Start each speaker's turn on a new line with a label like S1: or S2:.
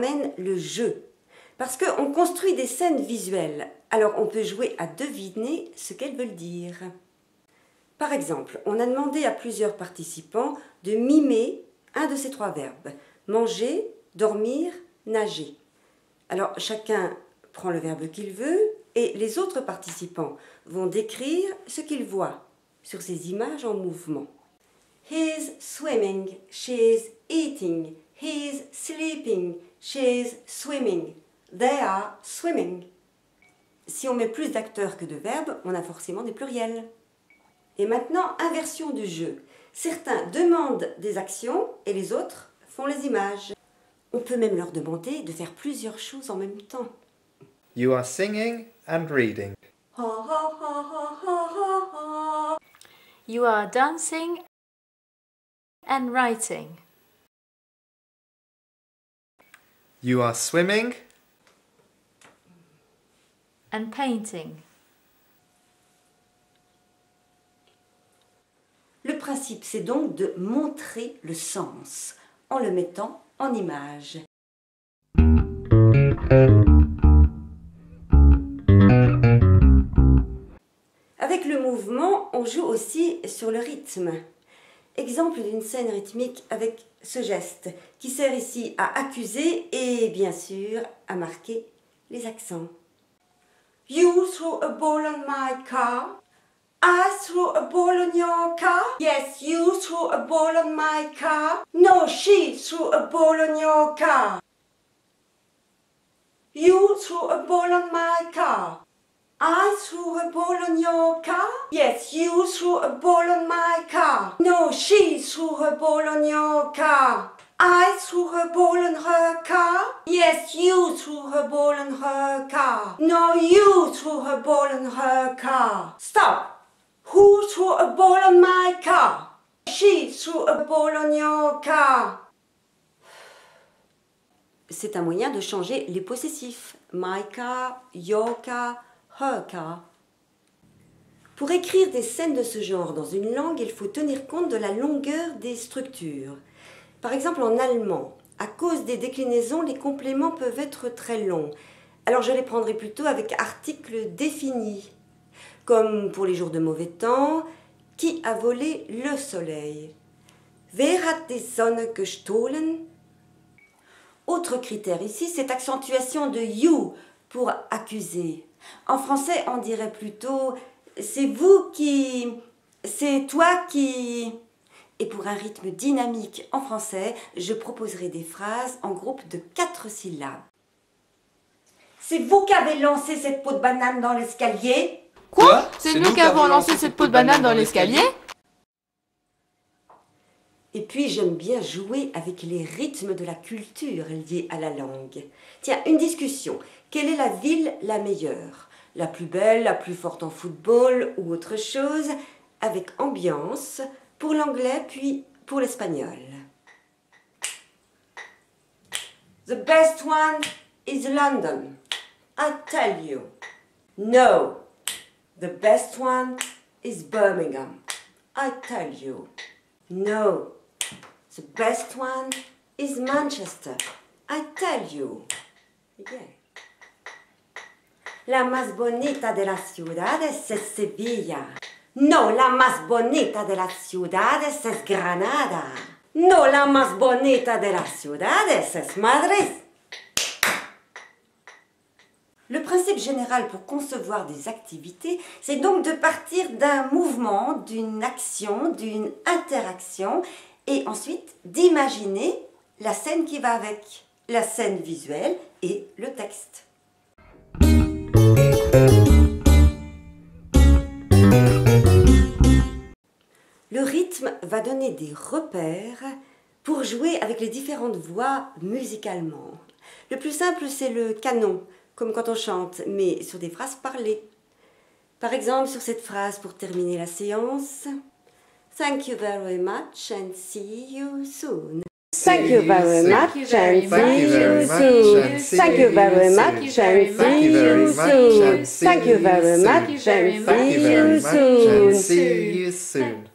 S1: amène le jeu. Parce qu'on construit des scènes visuelles, alors on peut jouer à deviner ce qu'elles veulent dire. Par exemple, on a demandé à plusieurs participants de mimer un de ces trois verbes. Manger, dormir, nager. Alors chacun prend le verbe qu'il veut et les autres participants vont décrire ce qu'ils voient sur ces images en mouvement. He's swimming, she's eating, he's sleeping, she's swimming, they are swimming. Si on met plus d'acteurs que de verbes, on a forcément des pluriels. Et maintenant, inversion du jeu. Certains demandent des actions et les autres font les images. On peut même leur demander de faire plusieurs choses en même temps.
S2: You are singing and reading.
S3: You are dancing and writing.
S2: You are swimming
S3: And painting.
S1: Le principe, c'est donc de montrer le sens en le mettant en image. Avec le mouvement, on joue aussi sur le rythme. Exemple d'une scène rythmique avec ce geste qui sert ici à accuser et bien sûr à marquer les accents. You threw a ball on my car. I threw a ball on your car. Yes, you threw a ball on my car. No, she threw a ball on your car. You threw a ball on my car. I threw a ball on your car. Yes, you threw a ball on my car. No, she threw a ball on your car. I threw a ball on her car. Yes, you threw a ball on her car. No, you threw a ball on her car. Stop! Who threw a ball on my car? She threw a ball on your car. C'est un moyen de changer les possessifs. My car, your car, her car. Pour écrire des scènes de ce genre dans une langue, il faut tenir compte de la longueur des structures. Par exemple, en allemand, à cause des déclinaisons, les compléments peuvent être très longs. Alors je les prendrai plutôt avec articles définis. Comme pour les jours de mauvais temps, qui a volé le soleil? Wer hat die Sonne gestohlen? Autre critère ici, cette accentuation de you pour accuser. En français, on dirait plutôt c'est vous qui, c'est toi qui. Et pour un rythme dynamique en français, je proposerai des phrases en groupe de 4 syllabes. C'est vous qui avez lancé cette peau de banane dans l'escalier?
S3: Quoi? C'est nous qui avons lancé cette peau de banane dans l'escalier?
S1: Et puis j'aime bien jouer avec les rythmes de la culture liés à la langue. Tiens, une discussion. Quelle est la ville la meilleure? La plus belle, la plus forte en football ou autre chose? Avec ambiance pour l'anglais puis pour l'espagnol. The best one is London. I tell you. No. The best one is Birmingham. I tell you. No. The best one is Manchester. I tell you. Yeah. La más bonita de las ciudades es Sevilla. No, la más bonita de las ciudades es Granada. No, la más bonita de las ciudades es Madrid. Le principe général pour concevoir des activités, c'est donc de partir d'un mouvement, d'une action, d'une interaction, et ensuite d'imaginer la scène qui va avec, la scène visuelle et le texte. Le rythme va donner des repères pour jouer avec les différentes voix musicalement. Le plus simple, c'est le canon, comme quand on chante, mais sur des phrases parlées. Par exemple, sur cette phrase pour terminer la séance, Thank you very much and see you soon. Thank you very much and see you soon. Thank you very much and see you soon. Thank you very much and see you soon.
S2: See you soon.